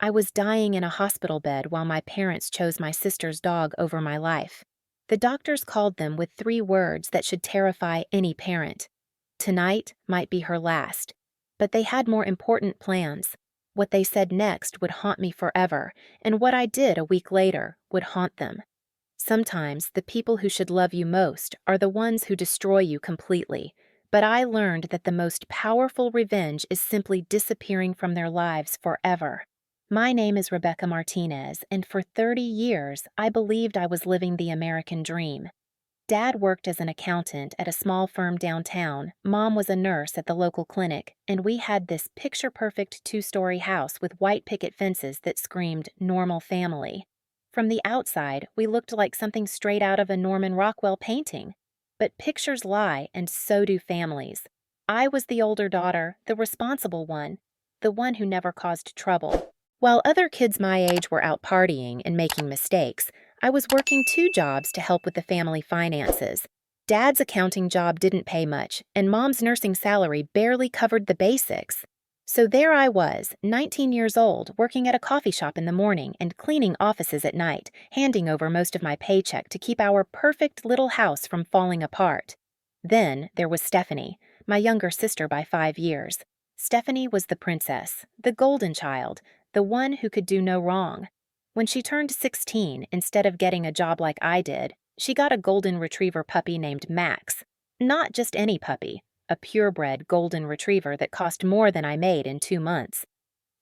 I was dying in a hospital bed while my parents chose my sister's dog over my life. The doctors called them with 3 words that should terrify any parent. Tonight might be her last. But they had more important plans. What they said next would haunt me forever, and what I did a week later would haunt them. Sometimes the people who should love you most are the ones who destroy you completely, but I learned that the most powerful revenge is simply disappearing from their lives forever. My name is Rebecca Martinez, and for 30 years I believed I was living the American dream. Dad worked as an accountant at a small firm downtown, Mom was a nurse at the local clinic, and we had this picture-perfect 2-story house with white picket fences that screamed normal family. From the outside, we looked like something straight out of a Norman Rockwell painting. But pictures lie, and so do families. I was the older daughter, the responsible one, the one who never caused trouble. While other kids my age were out partying and making mistakes, I was working 2 jobs to help with the family finances. Dad's accounting job didn't pay much, and Mom's nursing salary barely covered the basics. So there I was, 19 years old, working at a coffee shop in the morning and cleaning offices at night, handing over most of my paycheck to keep our perfect little house from falling apart. Then there was Stephanie, my younger sister by 5 years. Stephanie was the princess, the golden child, the one who could do no wrong. When she turned 16, instead of getting a job like I did, she got a golden retriever puppy named Max. Not just any puppy, a purebred golden retriever that cost more than I made in 2 months.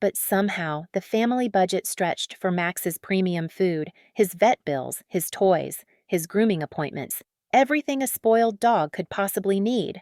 But somehow, the family budget stretched for Max's premium food, his vet bills, his toys, his grooming appointments, everything a spoiled dog could possibly need.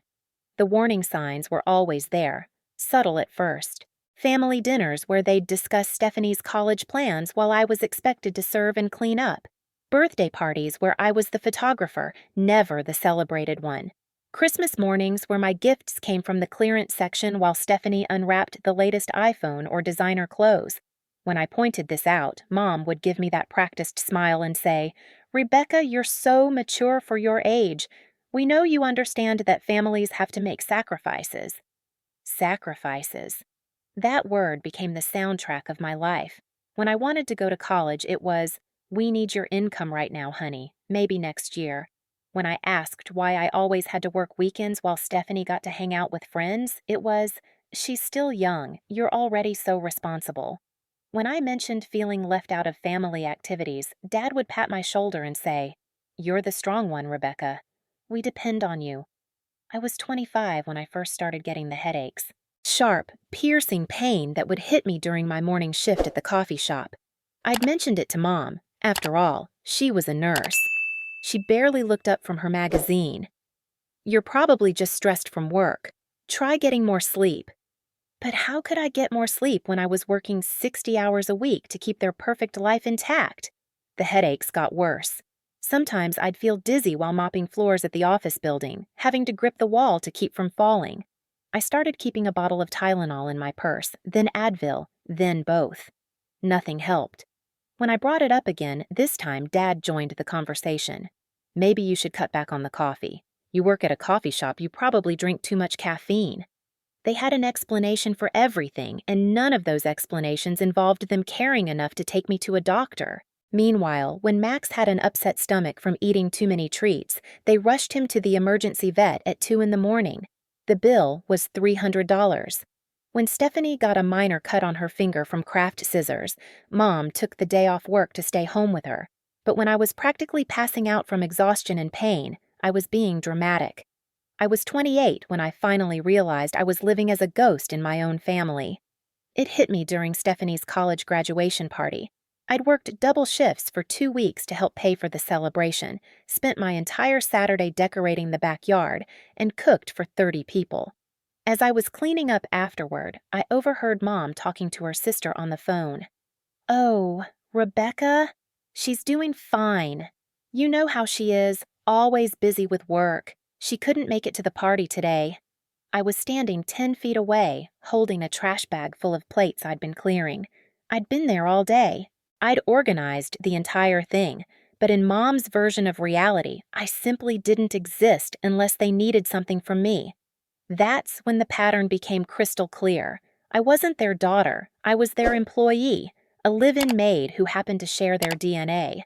The warning signs were always there, subtle at first. Family dinners where they'd discuss Stephanie's college plans while I was expected to serve and clean up. Birthday parties where I was the photographer, never the celebrated one. Christmas mornings where my gifts came from the clearance section while Stephanie unwrapped the latest iPhone or designer clothes. When I pointed this out, Mom would give me that practiced smile and say, "Rebecca, you're so mature for your age. We know you understand that families have to make sacrifices." Sacrifices. That word became the soundtrack of my life. When I wanted to go to college, it was, "We need your income right now, honey. Maybe next year." When I asked why I always had to work weekends while Stephanie got to hang out with friends, it was, "She's still young. You're already so responsible." When I mentioned feeling left out of family activities, Dad would pat my shoulder and say, "You're the strong one, Rebecca. We depend on you." I was 25 when I first started getting the headaches. Sharp, piercing pain that would hit me during my morning shift at the coffee shop. I'd mentioned it to Mom. After all, she was a nurse. She barely looked up from her magazine. "You're probably just stressed from work. Try getting more sleep." But how could I get more sleep when I was working 60 hours a week to keep their perfect life intact? The headaches got worse. Sometimes I'd feel dizzy while mopping floors at the office building, having to grip the wall to keep from falling. I started keeping a bottle of Tylenol in my purse, then Advil, then both. Nothing helped. When I brought it up again, this time Dad joined the conversation. "Maybe you should cut back on the coffee. You work at a coffee shop, you probably drink too much caffeine." They had an explanation for everything, and none of those explanations involved them caring enough to take me to a doctor. Meanwhile, when Max had an upset stomach from eating too many treats, they rushed him to the emergency vet at 2 in the morning. The bill was $300. When Stephanie got a minor cut on her finger from craft scissors, Mom took the day off work to stay home with her. But when I was practically passing out from exhaustion and pain, I was being dramatic. I was 28 when I finally realized I was living as a ghost in my own family. It hit me during Stephanie's college graduation party. I'd worked double shifts for 2 weeks to help pay for the celebration, spent my entire Saturday decorating the backyard, and cooked for 30 people. As I was cleaning up afterward, I overheard Mom talking to her sister on the phone. "Oh, Rebecca? She's doing fine. You know how she is, always busy with work. She couldn't make it to the party today." I was standing 10 feet away, holding a trash bag full of plates I'd been clearing. I'd been there all day. I'd organized the entire thing, but in Mom's version of reality, I simply didn't exist unless they needed something from me. That's when the pattern became crystal clear. I wasn't their daughter. I was their employee, a live-in maid who happened to share their DNA.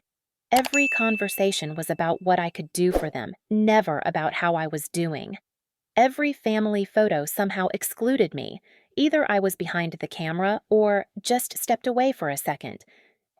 Every conversation was about what I could do for them, never about how I was doing. Every family photo somehow excluded me. Either I was behind the camera or just stepped away for a second.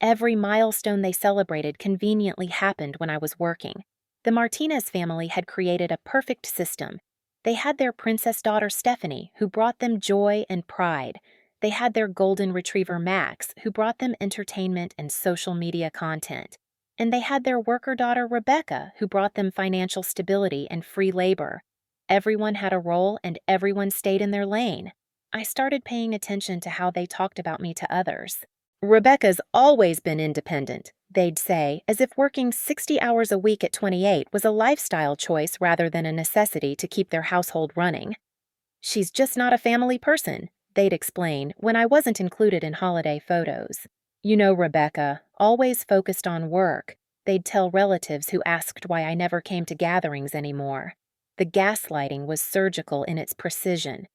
Every milestone they celebrated conveniently happened when I was working. The Martinez family had created a perfect system. They had their princess daughter Stephanie, who brought them joy and pride. They had their golden retriever Max, who brought them entertainment and social media content. And they had their worker daughter Rebecca, who brought them financial stability and free labor. Everyone had a role and everyone stayed in their lane. I started paying attention to how they talked about me to others. "Rebecca's always been independent," they'd say, as if working 60 hours a week at 28 was a lifestyle choice rather than a necessity to keep their household running. "She's just not a family person," they'd explain when I wasn't included in holiday photos. "You know, Rebecca, always focused on work," they'd tell relatives who asked why I never came to gatherings anymore. The gaslighting was surgical in its precision.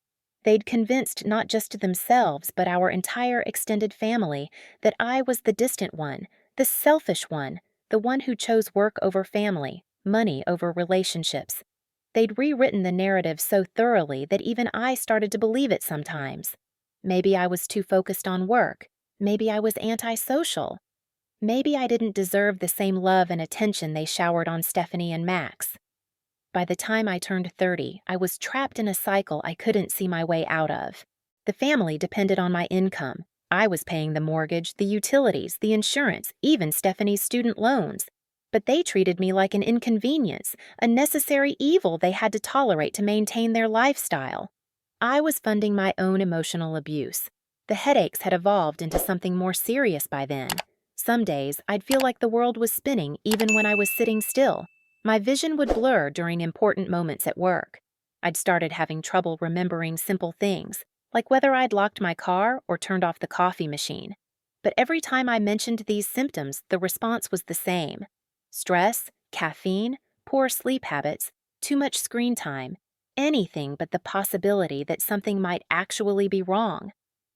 They'd convinced not just themselves but our entire extended family that I was the distant one, the selfish one, the one who chose work over family, money over relationships. They'd rewritten the narrative so thoroughly that even I started to believe it sometimes. Maybe I was too focused on work. Maybe I was antisocial. Maybe I didn't deserve the same love and attention they showered on Stephanie and Max. By the time I turned 30, I was trapped in a cycle I couldn't see my way out of. The family depended on my income. I was paying the mortgage, the utilities, the insurance, even Stephanie's student loans. But they treated me like an inconvenience, a necessary evil they had to tolerate to maintain their lifestyle. I was funding my own emotional abuse. The headaches had evolved into something more serious by then. Some days, I'd feel like the world was spinning even when I was sitting still. My vision would blur during important moments at work. I'd started having trouble remembering simple things, like whether I'd locked my car or turned off the coffee machine. But every time I mentioned these symptoms, the response was the same. Stress, caffeine, poor sleep habits, too much screen time, anything but the possibility that something might actually be wrong.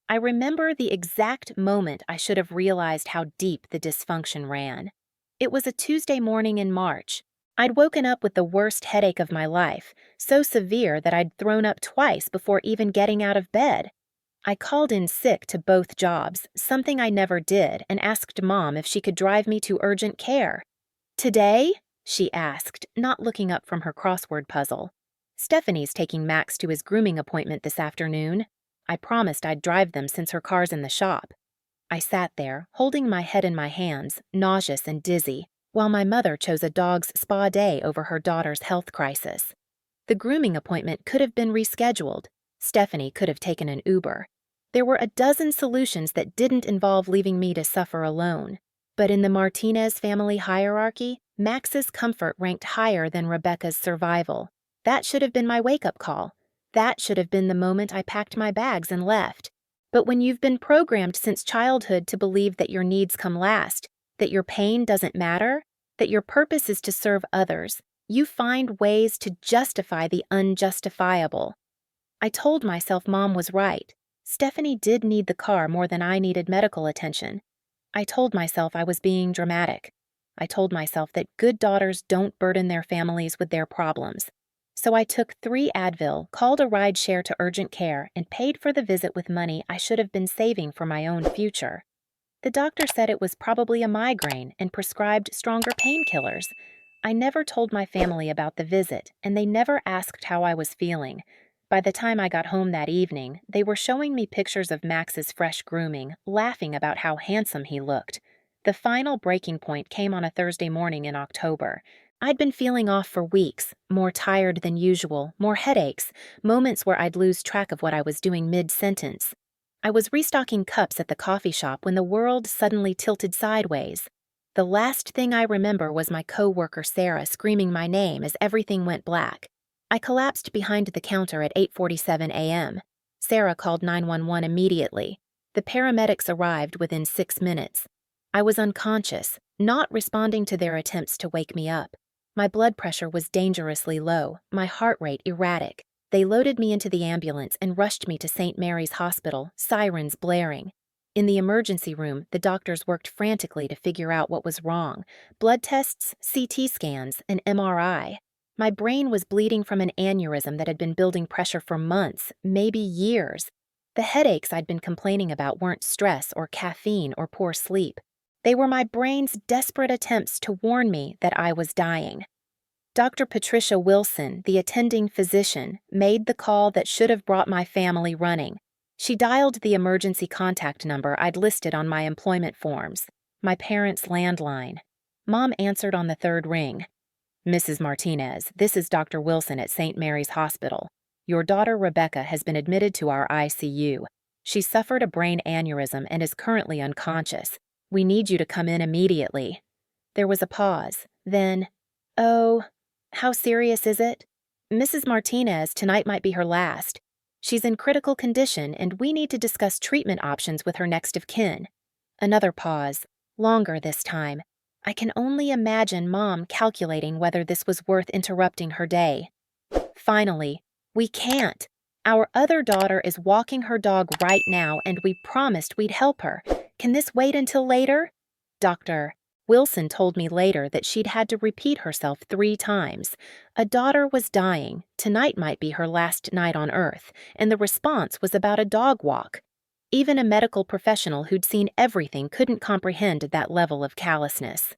I remember the exact moment I should have realized how deep the dysfunction ran. It was a Tuesday morning in March. I'd woken up with the worst headache of my life, so severe that I'd thrown up twice before even getting out of bed. I called in sick to both jobs, something I never did, and asked Mom if she could drive me to urgent care. "Today?" she asked, not looking up from her crossword puzzle. "Stephanie's taking Max to his grooming appointment this afternoon." I promised I'd drive them since her car's in the shop. I sat there, holding my head in my hands, nauseous and dizzy, while my mother chose a dog's spa day over her daughter's health crisis. The grooming appointment could have been rescheduled. Stephanie could have taken an Uber. There were a dozen solutions that didn't involve leaving me to suffer alone. But in the Martinez family hierarchy, Max's comfort ranked higher than Rebecca's survival. That should have been my wake-up call. That should have been the moment I packed my bags and left. But when you've been programmed since childhood to believe that your needs come last, that your pain doesn't matter, that your purpose is to serve others, you find ways to justify the unjustifiable. I told myself Mom was right. Stephanie did need the car more than I needed medical attention. I told myself I was being dramatic. I told myself that good daughters don't burden their families with their problems. So I took 3 Advil, called a ride share to urgent care, and paid for the visit with money I should have been saving for my own future. The doctor said it was probably a migraine and prescribed stronger painkillers. I never told my family about the visit, and they never asked how I was feeling. By the time I got home that evening, they were showing me pictures of Max's fresh grooming, laughing about how handsome he looked. The final breaking point came on a Thursday morning in October. I'd been feeling off for weeks, more tired than usual, more headaches, moments where I'd lose track of what I was doing mid-sentence. I was restocking cups at the coffee shop when the world suddenly tilted sideways. The last thing I remember was my co-worker Sarah screaming my name as everything went black. I collapsed behind the counter at 8:47 a.m. Sarah called 911 immediately. The paramedics arrived within 6 minutes. I was unconscious, not responding to their attempts to wake me up. My blood pressure was dangerously low, my heart rate erratic. They loaded me into the ambulance and rushed me to St. Mary's Hospital, sirens blaring. In the emergency room, the doctors worked frantically to figure out what was wrong. Blood tests, CT scans, an MRI. My brain was bleeding from an aneurysm that had been building pressure for months, maybe years. The headaches I'd been complaining about weren't stress or caffeine or poor sleep. They were my brain's desperate attempts to warn me that I was dying. Dr. Patricia Wilson, the attending physician, made the call that should have brought my family running. She dialed the emergency contact number I'd listed on my employment forms, my parents' landline. Mom answered on the third ring. "Mrs. Martinez, this is Dr. Wilson at St. Mary's Hospital. Your daughter Rebecca has been admitted to our ICU. She suffered a brain aneurysm and is currently unconscious. We need you to come in immediately." There was a pause. Then, "Oh, how serious is it?" "Mrs. Martinez, tonight might be her last. She's in critical condition and we need to discuss treatment options with her next of kin." Another pause, longer this time. I can only imagine Mom calculating whether this was worth interrupting her day. Finally, "We can't. Our other daughter is walking her dog right now and we promised we'd help her. Can this wait until later?" Dr. Wilson told me later that she'd had to repeat herself 3 times. A daughter was dying, tonight might be her last night on Earth, and the response was about a dog walk. Even a medical professional who'd seen everything couldn't comprehend that level of callousness.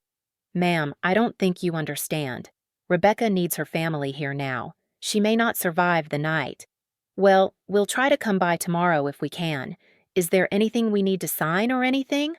"Ma'am, I don't think you understand. Rebecca needs her family here now. She may not survive the night." "Well, we'll try to come by tomorrow if we can. Is there anything we need to sign or anything?"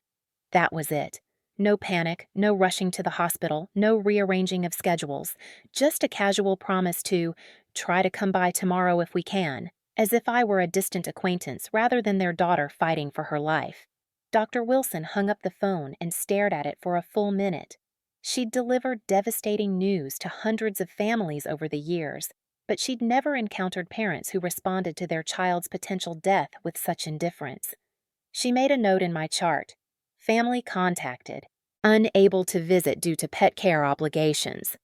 That was it. No panic, no rushing to the hospital, no rearranging of schedules. Just a casual promise to try to come by tomorrow if we can, as if I were a distant acquaintance rather than their daughter fighting for her life. Dr. Wilson hung up the phone and stared at it for a full minute. She'd delivered devastating news to hundreds of families over the years, but she'd never encountered parents who responded to their child's potential death with such indifference. She made a note in my chart. "Family contacted. Unable to visit due to pet care obligations."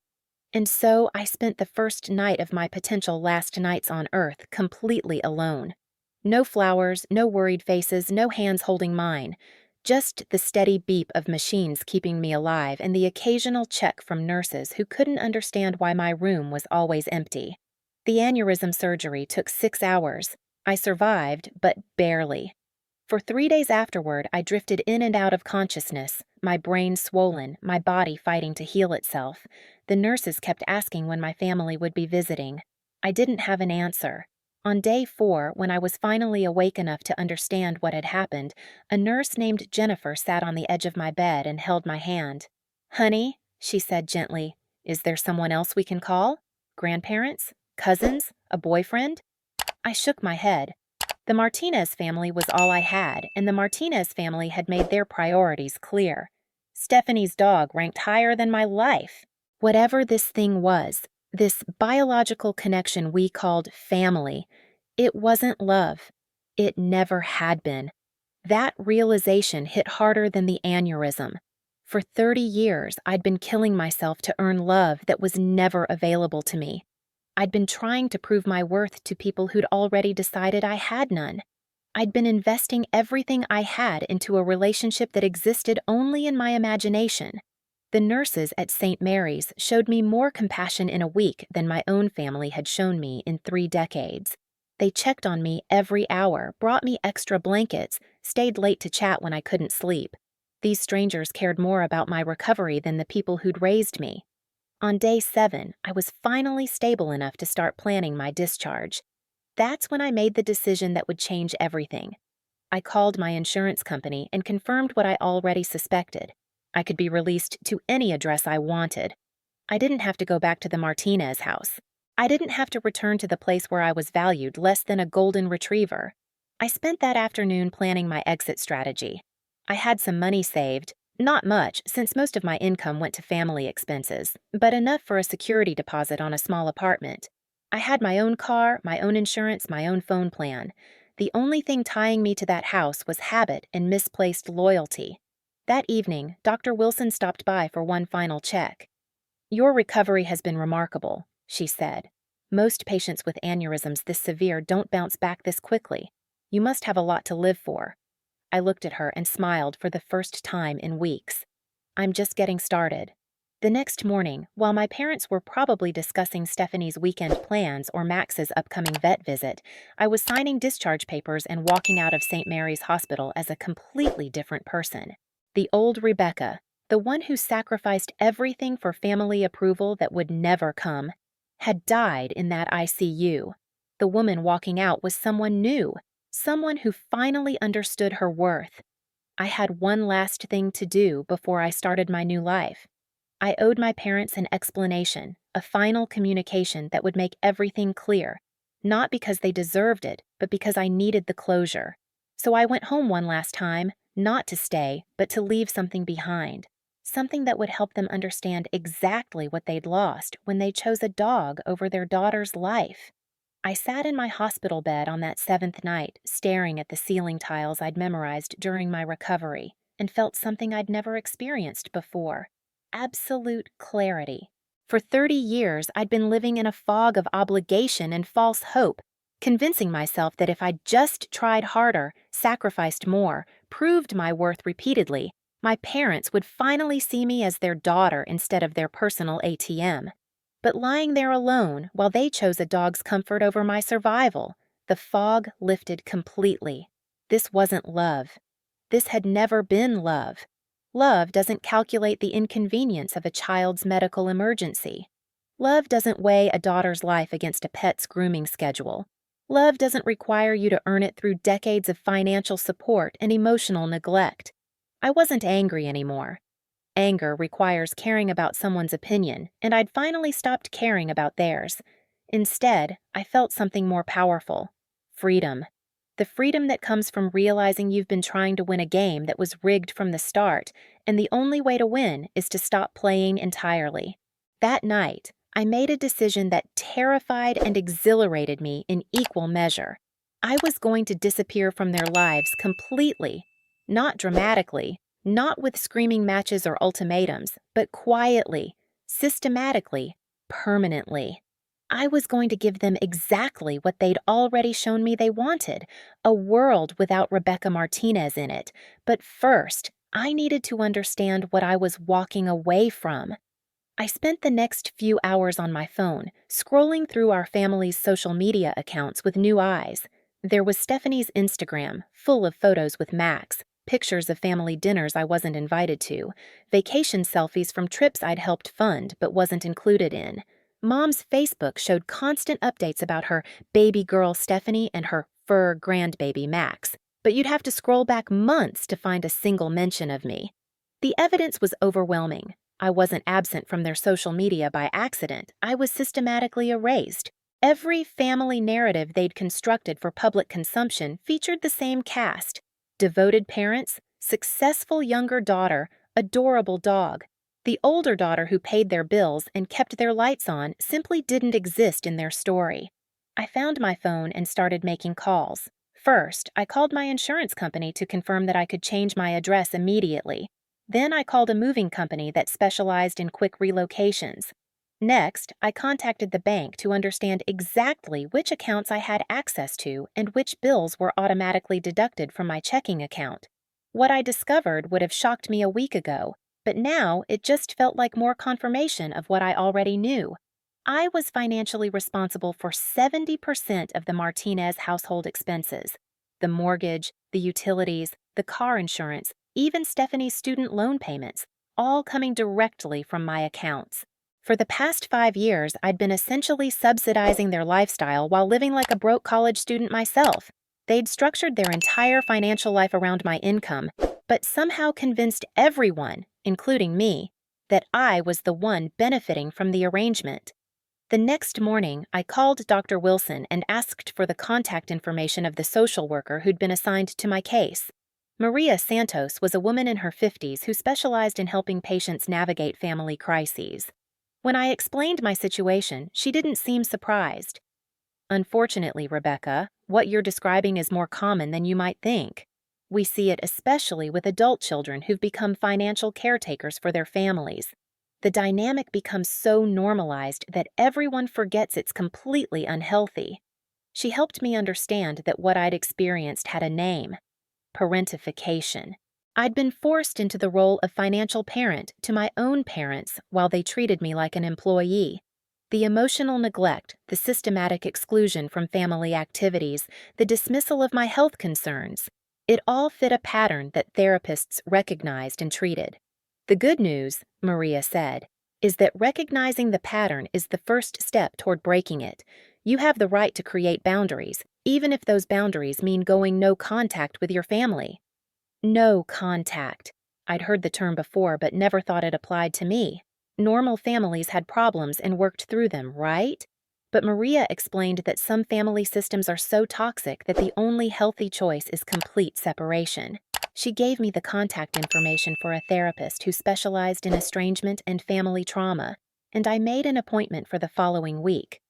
And so I spent the first night of my potential last nights on Earth completely alone. No flowers, no worried faces, no hands holding mine. Just the steady beep of machines keeping me alive and the occasional check from nurses who couldn't understand why my room was always empty. The aneurysm surgery took 6 hours. I survived, but barely. For 3 days afterward, I drifted in and out of consciousness, my brain swollen, my body fighting to heal itself. The nurses kept asking when my family would be visiting. I didn't have an answer. On day 4, when I was finally awake enough to understand what had happened, a nurse named Jennifer sat on the edge of my bed and held my hand. "Honey," she said gently, "is there someone else we can call? Grandparents? Cousins? A boyfriend?" I shook my head. The Martinez family was all I had, and the Martinez family had made their priorities clear. Stephanie's dog ranked higher than my life. Whatever this thing was, this biological connection we called family, it wasn't love. It never had been. That realization hit harder than the aneurysm. For 30 years, I'd been killing myself to earn love that was never available to me. I'd been trying to prove my worth to people who'd already decided I had none. I'd been investing everything I had into a relationship that existed only in my imagination. The nurses at St. Mary's showed me more compassion in a week than my own family had shown me in 3 decades. They checked on me every hour, brought me extra blankets, stayed late to chat when I couldn't sleep. These strangers cared more about my recovery than the people who'd raised me. On day 7, I was finally stable enough to start planning my discharge. That's when I made the decision that would change everything. I called my insurance company and confirmed what I already suspected. I could be released to any address I wanted. I didn't have to go back to the Martinez house. I didn't have to return to the place where I was valued less than a golden retriever. I spent that afternoon planning my exit strategy. I had some money saved. Not much, since most of my income went to family expenses, but enough for a security deposit on a small apartment. I had my own car, my own insurance, my own phone plan. The only thing tying me to that house was habit and misplaced loyalty. That evening, Dr. Wilson stopped by for one final check. "Your recovery has been remarkable," she said. "Most patients with aneurysms this severe don't bounce back this quickly. You must have a lot to live for." I looked at her and smiled for the first time in weeks. I'm just getting started. The next morning, while my parents were probably discussing Stephanie's weekend plans or Max's upcoming vet visit, I was signing discharge papers and walking out of St. Mary's Hospital as a completely different person. The old Rebecca, the one who sacrificed everything for family approval that would never come, had died in that ICU. The woman walking out was someone new, someone who finally understood her worth. I had one last thing to do before I started my new life. I owed my parents an explanation, a final communication that would make everything clear, not because they deserved it, but because I needed the closure. So I went home one last time, not to stay, but to leave something behind, something that would help them understand exactly what they'd lost when they chose a dog over their daughter's life. I sat in my hospital bed on that 7th night, staring at the ceiling tiles I'd memorized during my recovery, and felt something I'd never experienced before. Absolute clarity. For 30 years, I'd been living in a fog of obligation and false hope, convincing myself that if I'd just tried harder, sacrificed more, proved my worth repeatedly, my parents would finally see me as their daughter instead of their personal ATM. But lying there alone while they chose a dog's comfort over my survival, the fog lifted completely. This wasn't love. This had never been love. Love doesn't calculate the inconvenience of a child's medical emergency. Love doesn't weigh a daughter's life against a pet's grooming schedule. Love doesn't require you to earn it through decades of financial support and emotional neglect. I wasn't angry anymore. Anger requires caring about someone's opinion, and I'd finally stopped caring about theirs. Instead, I felt something more powerful: freedom. The freedom that comes from realizing you've been trying to win a game that was rigged from the start, and the only way to win is to stop playing entirely. That night, I made a decision that terrified and exhilarated me in equal measure. I was going to disappear from their lives completely, not dramatically, not with screaming matches or ultimatums, but quietly, systematically, permanently. I was going to give them exactly what they'd already shown me they wanted: a world without Rebecca Martinez in it. But first, I needed to understand what I was walking away from. I spent the next few hours on my phone, scrolling through our family's social media accounts with new eyes. There was Stephanie's Instagram, full of photos with Max, pictures of family dinners I wasn't invited to, vacation selfies from trips I'd helped fund but wasn't included in. Mom's Facebook showed constant updates about her baby girl Stephanie and her fur grandbaby Max, but you'd have to scroll back months to find a single mention of me. The evidence was overwhelming. I wasn't absent from their social media by accident. I was systematically erased. Every family narrative they'd constructed for public consumption featured the same cast: devoted parents, successful younger daughter, adorable dog. The older daughter who paid their bills and kept their lights on simply didn't exist in their story. I found my phone and started making calls. First, I called my insurance company to confirm that I could change my address immediately. Then I called a moving company that specialized in quick relocations. Next, I contacted the bank to understand exactly which accounts I had access to and which bills were automatically deducted from my checking account. What I discovered would have shocked me a week ago, but now it just felt like more confirmation of what I already knew. I was financially responsible for 70% of the Martinez household expenses: the mortgage, the utilities, the car insurance, even Stephanie's student loan payments, all coming directly from my accounts. For the past 5 years, I'd been essentially subsidizing their lifestyle while living like a broke college student myself. They'd structured their entire financial life around my income, but somehow convinced everyone, including me, that I was the one benefiting from the arrangement. The next morning, I called Dr. Wilson and asked for the contact information of the social worker who'd been assigned to my case. Maria Santos was a woman in her 50s who specialized in helping patients navigate family crises. When I explained my situation, she didn't seem surprised. "Unfortunately, Rebecca, what you're describing is more common than you might think. We see it especially with adult children who've become financial caretakers for their families. The dynamic becomes so normalized that everyone forgets it's completely unhealthy." She helped me understand that what I'd experienced had a name: parentification. I'd been forced into the role of financial parent to my own parents while they treated me like an employee. The emotional neglect, the systematic exclusion from family activities, the dismissal of my health concerns, it all fit a pattern that therapists recognized and treated. The good news, Maria said, is that recognizing the pattern is the first step toward breaking it. You have the right to create boundaries, even if those boundaries mean going no contact with your family. No contact. I'd heard the term before, but never thought it applied to me. Normal families had problems and worked through them, right? But Maria explained that some family systems are so toxic that the only healthy choice is complete separation. She gave me the contact information for a therapist who specialized in estrangement and family trauma, and I made an appointment for the following week.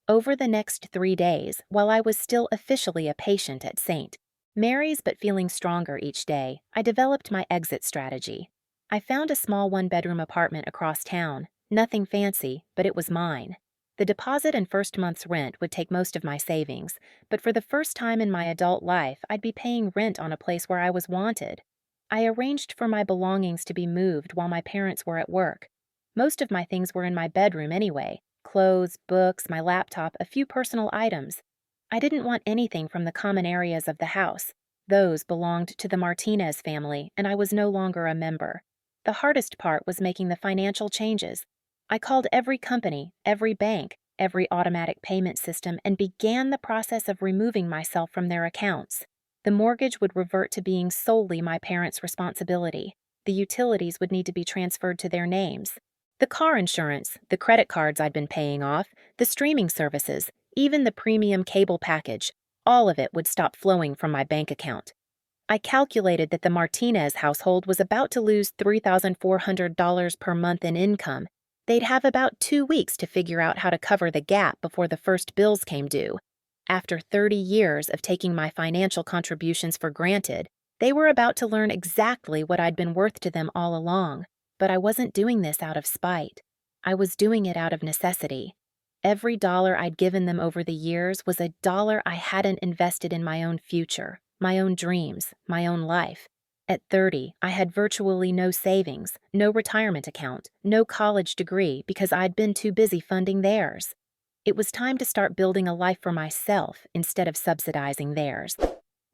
Over the next 3 days, while I was still officially a patient at St. Mary's but feeling stronger each day, I developed my exit strategy. I found a small one-bedroom apartment across town. Nothing fancy, but it was mine. The deposit and first month's rent would take most of my savings, but for the first time in my adult life, I'd be paying rent on a place where I was wanted. I arranged for my belongings to be moved while my parents were at work. Most of my things were in my bedroom anyway: clothes, books, my laptop, a few personal items. I didn't want anything from the common areas of the house. Those belonged to the Martinez family, and I was no longer a member. The hardest part was making the financial changes. I called every company, every bank, every automatic payment system, and began the process of removing myself from their accounts. The mortgage would revert to being solely my parents' responsibility. The utilities would need to be transferred to their names. The car insurance, the credit cards I'd been paying off, the streaming services, even the premium cable package, all of it would stop flowing from my bank account. I calculated that the Martinez household was about to lose $3,400 per month in income. They'd have about 2 weeks to figure out how to cover the gap before the first bills came due. After 30 years of taking my financial contributions for granted, they were about to learn exactly what I'd been worth to them all along. But I wasn't doing this out of spite. I was doing it out of necessity. Every dollar I'd given them over the years was a dollar I hadn't invested in my own future, my own dreams, my own life. At 30, I had virtually no savings, no retirement account, no college degree because I'd been too busy funding theirs. It was time to start building a life for myself instead of subsidizing theirs.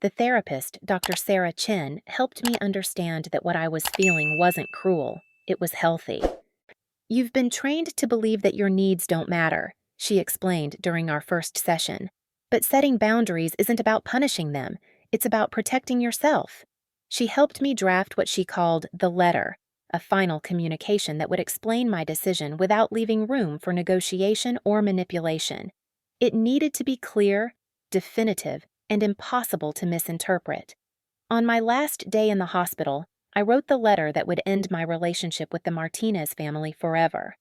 The therapist, Dr. Sarah Chin, helped me understand that what I was feeling wasn't cruel. It was healthy. "You've been trained to believe that your needs don't matter," she explained during our first session. "But setting boundaries isn't about punishing them. It's about protecting yourself." She helped me draft what she called the letter, a final communication that would explain my decision without leaving room for negotiation or manipulation. It needed to be clear, definitive, and impossible to misinterpret. On my last day in the hospital, I wrote the letter that would end my relationship with the Martinez family forever.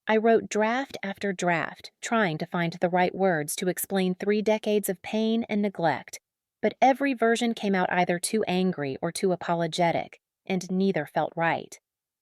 I wrote draft after draft, trying to find the right words to explain 3 decades of pain and neglect, but every version came out either too angry or too apologetic, and neither felt right.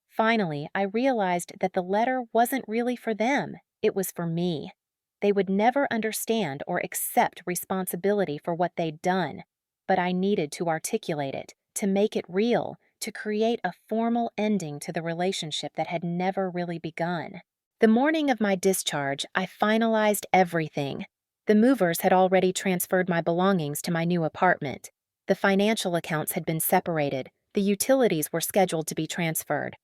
Finally, I realized that the letter wasn't really for them, it was for me. They would never understand or accept responsibility for what they'd done, but I needed to articulate it, to make it real, to create a formal ending to the relationship that had never really begun. The morning of my discharge, I finalized everything. The movers had already transferred my belongings to my new apartment. The financial accounts had been separated. The utilities were scheduled to be transferred.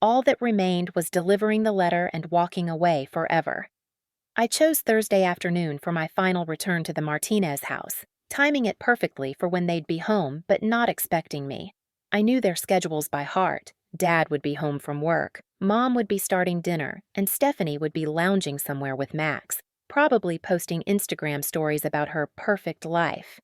All that remained was delivering the letter and walking away forever. I chose Thursday afternoon for my final return to the Martinez house, timing it perfectly for when they'd be home, but not expecting me. I knew their schedules by heart. Dad would be home from work, Mom would be starting dinner, and Stephanie would be lounging somewhere with Max, probably posting Instagram stories about her perfect life.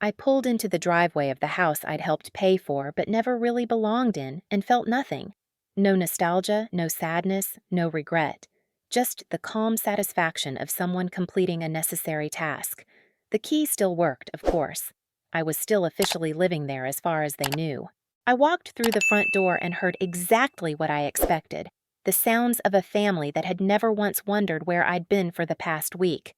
I pulled into the driveway of the house I'd helped pay for but never really belonged in and felt nothing. No nostalgia, no sadness, no regret. Just the calm satisfaction of someone completing a necessary task. The key still worked, of course. I was still officially living there as far as they knew. I walked through the front door and heard exactly what I expected, the sounds of a family that had never once wondered where I'd been for the past week.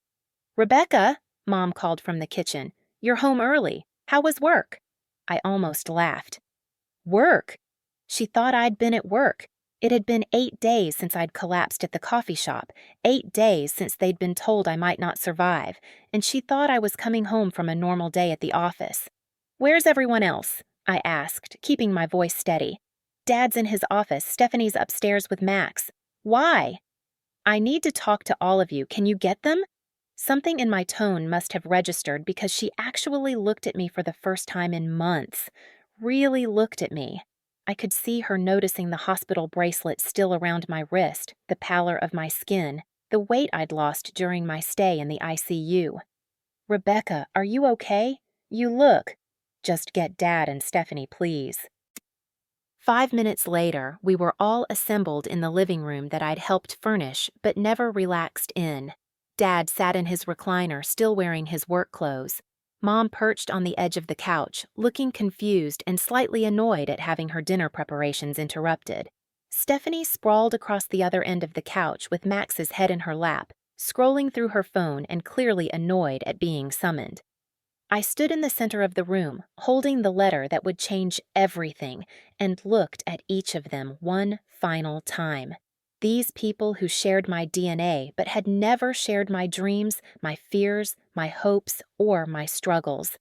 "Rebecca," Mom called from the kitchen, "you're home early. How was work?" I almost laughed. Work! She thought I'd been at work. It had been 8 days since I'd collapsed at the coffee shop, 8 days since they'd been told I might not survive, and she thought I was coming home from a normal day at the office. "Where's everyone else?" I asked, keeping my voice steady. "Dad's in his office. Stephanie's upstairs with Max." "Why?" "I need to talk to all of you. Can you get them?" Something in my tone must have registered because she actually looked at me for the first time in months. Really looked at me. I could see her noticing the hospital bracelet still around my wrist, the pallor of my skin, the weight I'd lost during my stay in the ICU. "Rebecca, are you okay? You look." "Just get Dad and Stephanie, please." 5 minutes later, we were all assembled in the living room that I'd helped furnish but never relaxed in. Dad sat in his recliner, still wearing his work clothes. Mom perched on the edge of the couch, looking confused and slightly annoyed at having her dinner preparations interrupted. Stephanie sprawled across the other end of the couch with Max's head in her lap, scrolling through her phone and clearly annoyed at being summoned. I stood in the center of the room, holding the letter that would change everything, and looked at each of them one final time. These people who shared my DNA but had never shared my dreams, my fears, my hopes, or my struggles.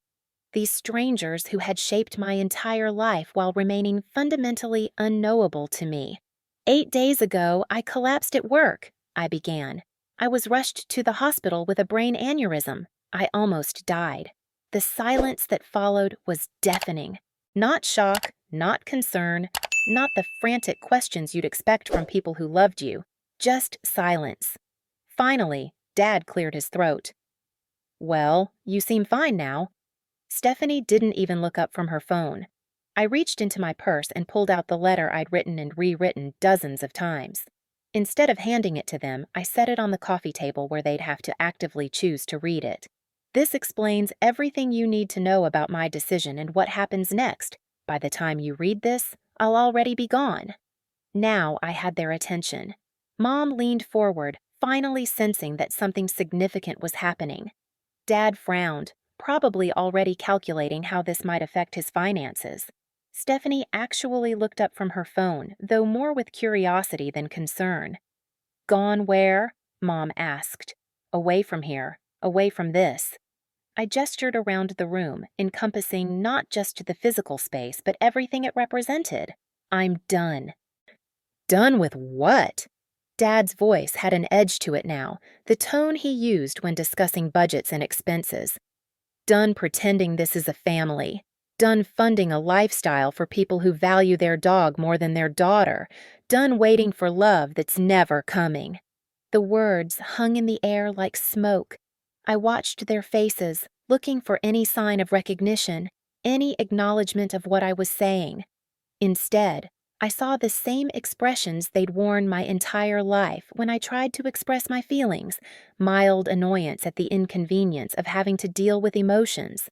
These strangers who had shaped my entire life while remaining fundamentally unknowable to me. 8 days ago, I collapsed at work, I began. I was rushed to the hospital with a brain aneurysm. I almost died. The silence that followed was deafening. Not shock, not concern, not the frantic questions you'd expect from people who loved you. Just silence. Finally, Dad cleared his throat. "Well, you seem fine now." Stephanie didn't even look up from her phone. I reached into my purse and pulled out the letter I'd written and rewritten dozens of times. Instead of handing it to them, I set it on the coffee table where they'd have to actively choose to read it. "This explains everything you need to know about my decision and what happens next. By the time you read this, I'll already be gone." Now I had their attention. Mom leaned forward, finally sensing that something significant was happening. Dad frowned, probably already calculating how this might affect his finances. Stephanie actually looked up from her phone, though more with curiosity than concern. "Gone where?" Mom asked. "Away from here. Away from this." I gestured around the room, encompassing not just the physical space, but everything it represented. "I'm done." "Done with what?" Dad's voice had an edge to it now, the tone he used when discussing budgets and expenses. "Done pretending this is a family. Done funding a lifestyle for people who value their dog more than their daughter. Done waiting for love that's never coming." The words hung in the air like smoke. I watched their faces, looking for any sign of recognition, any acknowledgement of what I was saying. Instead, I saw the same expressions they'd worn my entire life when I tried to express my feelings, mild annoyance at the inconvenience of having to deal with emotions.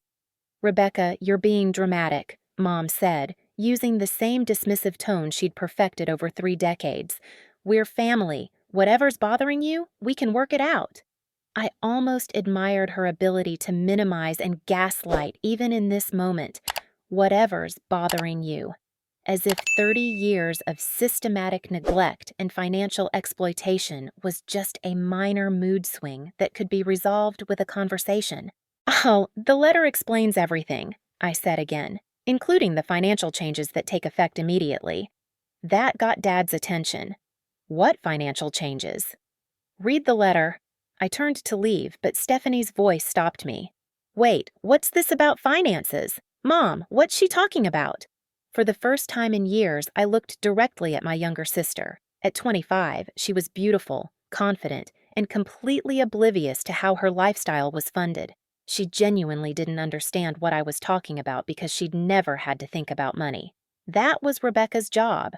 "Rebecca, you're being dramatic," Mom said, using the same dismissive tone she'd perfected over 3 decades. "We're family. Whatever's bothering you, we can work it out." I almost admired her ability to minimize and gaslight even in this moment. "Whatever's bothering you." As if 30 years of systematic neglect and financial exploitation was just a minor mood swing that could be resolved with a conversation. "Oh, the letter explains everything," I said again, "including the financial changes that take effect immediately." That got Dad's attention. "What financial changes?" "Read the letter." I turned to leave, but Stephanie's voice stopped me. "Wait, what's this about finances? Mom, what's she talking about?" For the first time in years, I looked directly at my younger sister. At 25, she was beautiful, confident, and completely oblivious to how her lifestyle was funded. She genuinely didn't understand what I was talking about because she'd never had to think about money. That was Rebecca's job.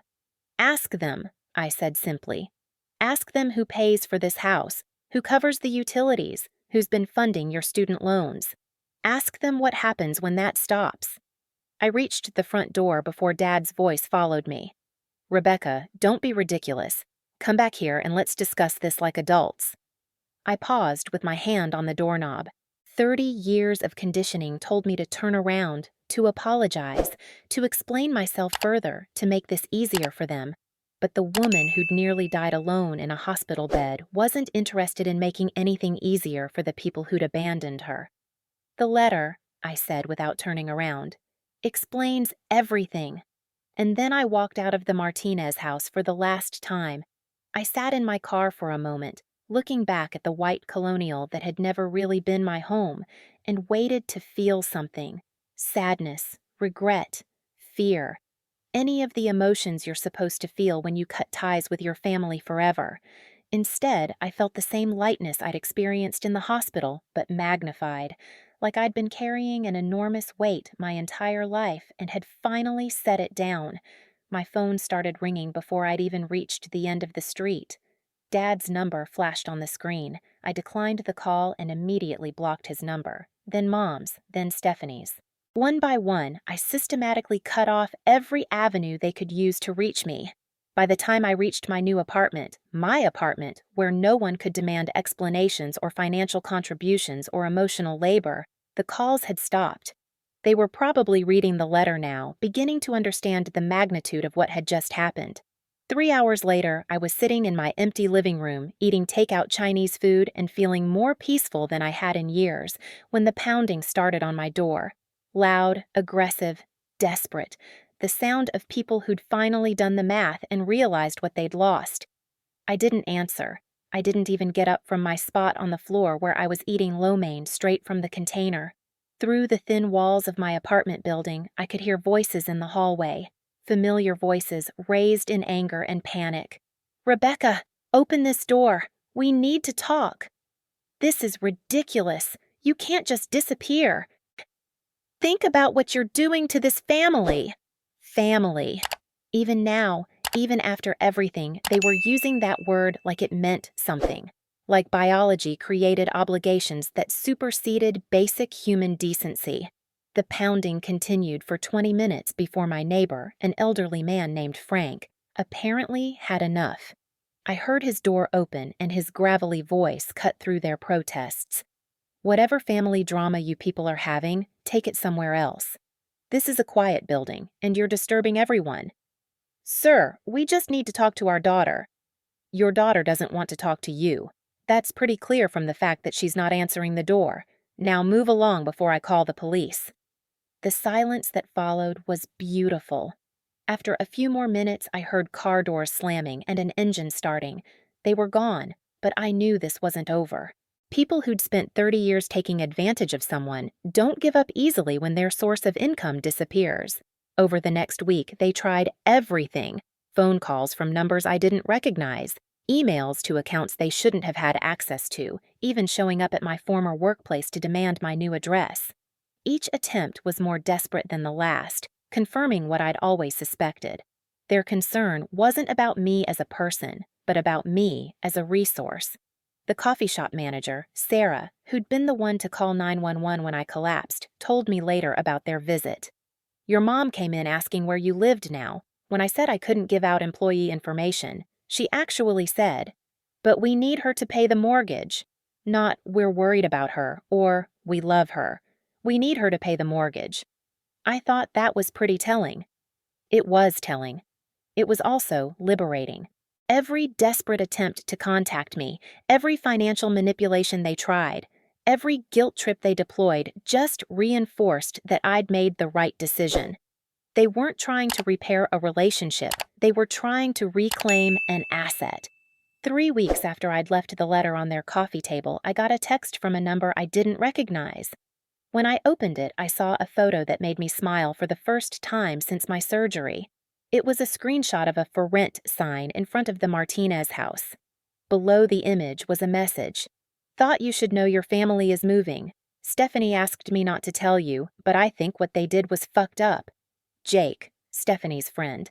"Ask them," I said simply. "Ask them who pays for this house, who covers the utilities, who's been funding your student loans. Ask them what happens when that stops." I reached the front door before Dad's voice followed me. "Rebecca, don't be ridiculous. Come back here and let's discuss this like adults." I paused with my hand on the doorknob. 30 years of conditioning told me to turn around, to apologize, to explain myself further, to make this easier for them. But the woman who'd nearly died alone in a hospital bed wasn't interested in making anything easier for the people who'd abandoned her. "The letter," I said without turning around, "explains everything." And then I walked out of the Martinez house for the last time. I sat in my car for a moment, looking back at the white colonial that had never really been my home, and waited to feel something: sadness, regret, fear, any of the emotions you're supposed to feel when you cut ties with your family forever. Instead, I felt the same lightness I'd experienced in the hospital, but magnified, like I'd been carrying an enormous weight my entire life and had finally set it down. My phone started ringing before I'd even reached the end of the street. Dad's number flashed on the screen. I declined the call and immediately blocked his number. Then Mom's, then Stephanie's. One by one, I systematically cut off every avenue they could use to reach me. By the time I reached my new apartment, my apartment, where no one could demand explanations or financial contributions or emotional labor, the calls had stopped. They were probably reading the letter now, beginning to understand the magnitude of what had just happened. 3 hours later, I was sitting in my empty living room, eating takeout Chinese food and feeling more peaceful than I had in years, when the pounding started on my door. Loud, aggressive, desperate. The sound of people who'd finally done the math and realized what they'd lost. I didn't answer. I didn't even get up from my spot on the floor where I was eating lo mein straight from the container. Through the thin walls of my apartment building, I could hear voices in the hallway. Familiar voices raised in anger and panic. "Rebecca, open this door. We need to talk. This is ridiculous. You can't just disappear. Think about what you're doing to this family." Family. Even now, even after everything, they were using that word like it meant something. Like biology created obligations that superseded basic human decency. The pounding continued for 20 minutes before my neighbor, an elderly man named Frank, apparently had enough. I heard his door open and his gravelly voice cut through their protests. "Whatever family drama you people are having, take it somewhere else. This is a quiet building, and you're disturbing everyone." "Sir, we just need to talk to our daughter." "Your daughter doesn't want to talk to you. That's pretty clear from the fact that she's not answering the door. Now move along before I call the police." The silence that followed was beautiful. After a few more minutes, I heard car doors slamming and an engine starting. They were gone, but I knew this wasn't over. People who'd spent 30 years taking advantage of someone don't give up easily when their source of income disappears. Over the next week, they tried everything: phone calls from numbers I didn't recognize, emails to accounts they shouldn't have had access to, even showing up at my former workplace to demand my new address. Each attempt was more desperate than the last, confirming what I'd always suspected. Their concern wasn't about me as a person, but about me as a resource. The coffee shop manager, Sarah, who'd been the one to call 911 when I collapsed, told me later about their visit. "Your mom came in asking where you lived now. When I said I couldn't give out employee information, she actually said, 'But we need her to pay the mortgage.' Not, 'We're worried about her,' or 'We love her.' 'We need her to pay the mortgage.' I thought that was pretty telling." It was telling. It was also liberating. Every desperate attempt to contact me, every financial manipulation they tried, every guilt trip they deployed just reinforced that I'd made the right decision. They weren't trying to repair a relationship. They were trying to reclaim an asset. 3 weeks after I'd left the letter on their coffee table, I got a text from a number I didn't recognize. When I opened it, I saw a photo that made me smile for the first time since my surgery. It was a screenshot of a "For Rent" sign in front of the Martinez house. Below the image was a message: "Thought you should know your family is moving. Stephanie asked me not to tell you, but I think what they did was fucked up. Jake," Stephanie's friend.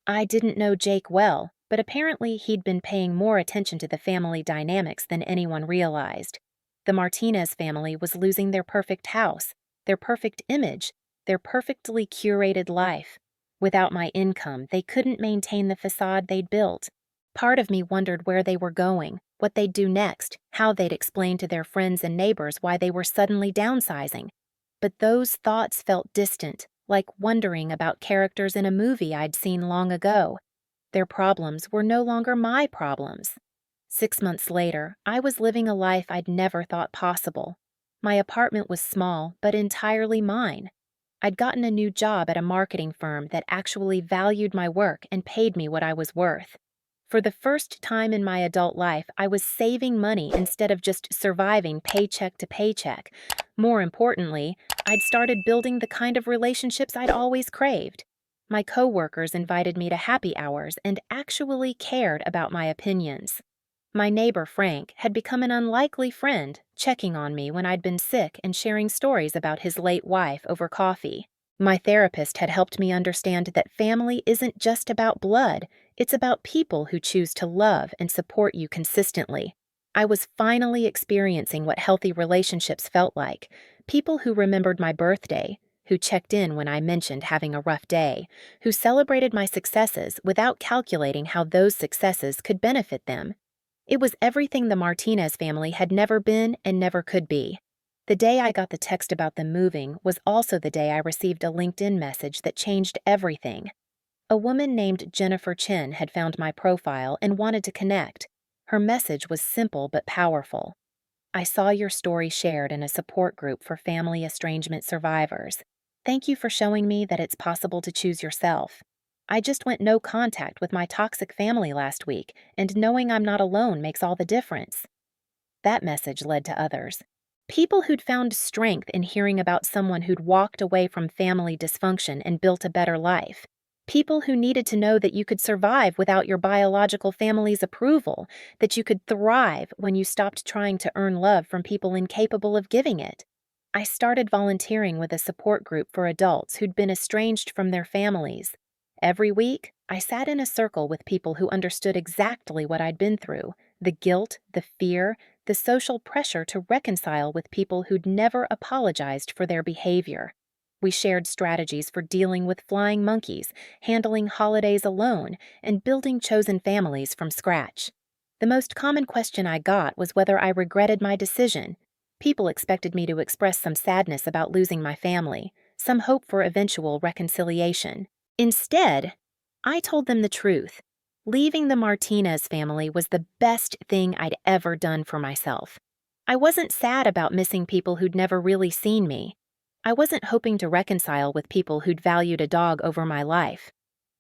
I didn't know Jake well, but apparently he'd been paying more attention to the family dynamics than anyone realized. The Martinez family was losing their perfect house, their perfect image, their perfectly curated life. Without my income, they couldn't maintain the facade they'd built. Part of me wondered where they were going, what they'd do next, how they'd explain to their friends and neighbors why they were suddenly downsizing. But those thoughts felt distant, like wondering about characters in a movie I'd seen long ago. Their problems were no longer my problems. 6 months later, I was living a life I'd never thought possible. My apartment was small, but entirely mine. I'd gotten a new job at a marketing firm that actually valued my work and paid me what I was worth. For the first time in my adult life, I was saving money instead of just surviving paycheck to paycheck. More importantly, I'd started building the kind of relationships I'd always craved. My coworkers invited me to happy hours and actually cared about my opinions. My neighbor Frank had become an unlikely friend, checking on me when I'd been sick and sharing stories about his late wife over coffee. My therapist had helped me understand that family isn't just about blood, it's about people who choose to love and support you consistently. I was finally experiencing what healthy relationships felt like. People who remembered my birthday, who checked in when I mentioned having a rough day, who celebrated my successes without calculating how those successes could benefit them. It was everything the Martinez family had never been and never could be. The day I got the text about them moving was also the day I received a LinkedIn message that changed everything. A woman named Jennifer Chen had found my profile and wanted to connect. Her message was simple but powerful. I saw your story shared in a support group for family estrangement survivors. Thank you for showing me that it's possible to choose yourself. I just went no contact with my toxic family last week, and knowing I'm not alone makes all the difference. That message led to others. People who'd found strength in hearing about someone who'd walked away from family dysfunction and built a better life. People who needed to know that you could survive without your biological family's approval, that you could thrive when you stopped trying to earn love from people incapable of giving it. I started volunteering with a support group for adults who'd been estranged from their families. Every week, I sat in a circle with people who understood exactly what I'd been through, the guilt, the fear, the social pressure to reconcile with people who'd never apologized for their behavior. We shared strategies for dealing with flying monkeys, handling holidays alone, and building chosen families from scratch. The most common question I got was whether I regretted my decision. People expected me to express some sadness about losing my family, some hope for eventual reconciliation. Instead, I told them the truth. Leaving the Martinez family was the best thing I'd ever done for myself. I wasn't sad about missing people who'd never really seen me. I wasn't hoping to reconcile with people who'd valued a dog over my life.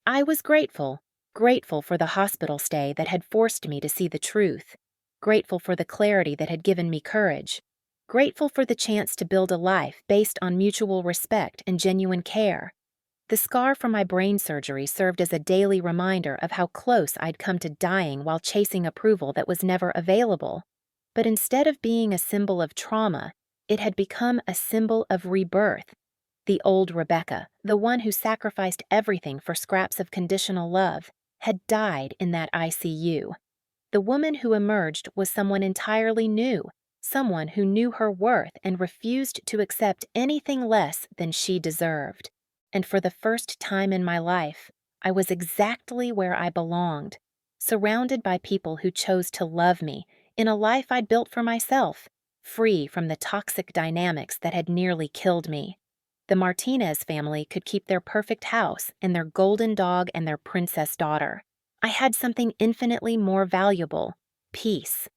I was grateful for the hospital stay that had forced me to see the truth, grateful for the clarity that had given me courage, grateful for the chance to build a life based on mutual respect and genuine care. The scar from my brain surgery served as a daily reminder of how close I'd come to dying while chasing approval that was never available. But instead of being a symbol of trauma, it had become a symbol of rebirth. The old Rebecca, the one who sacrificed everything for scraps of conditional love, had died in that ICU. The woman who emerged was someone entirely new, someone who knew her worth and refused to accept anything less than she deserved. And for the first time in my life, I was exactly where I belonged, surrounded by people who chose to love me in a life I'd built for myself, free from the toxic dynamics that had nearly killed me. The Martinez family could keep their perfect house and their golden dog and their princess daughter. I had something infinitely more valuable: peace.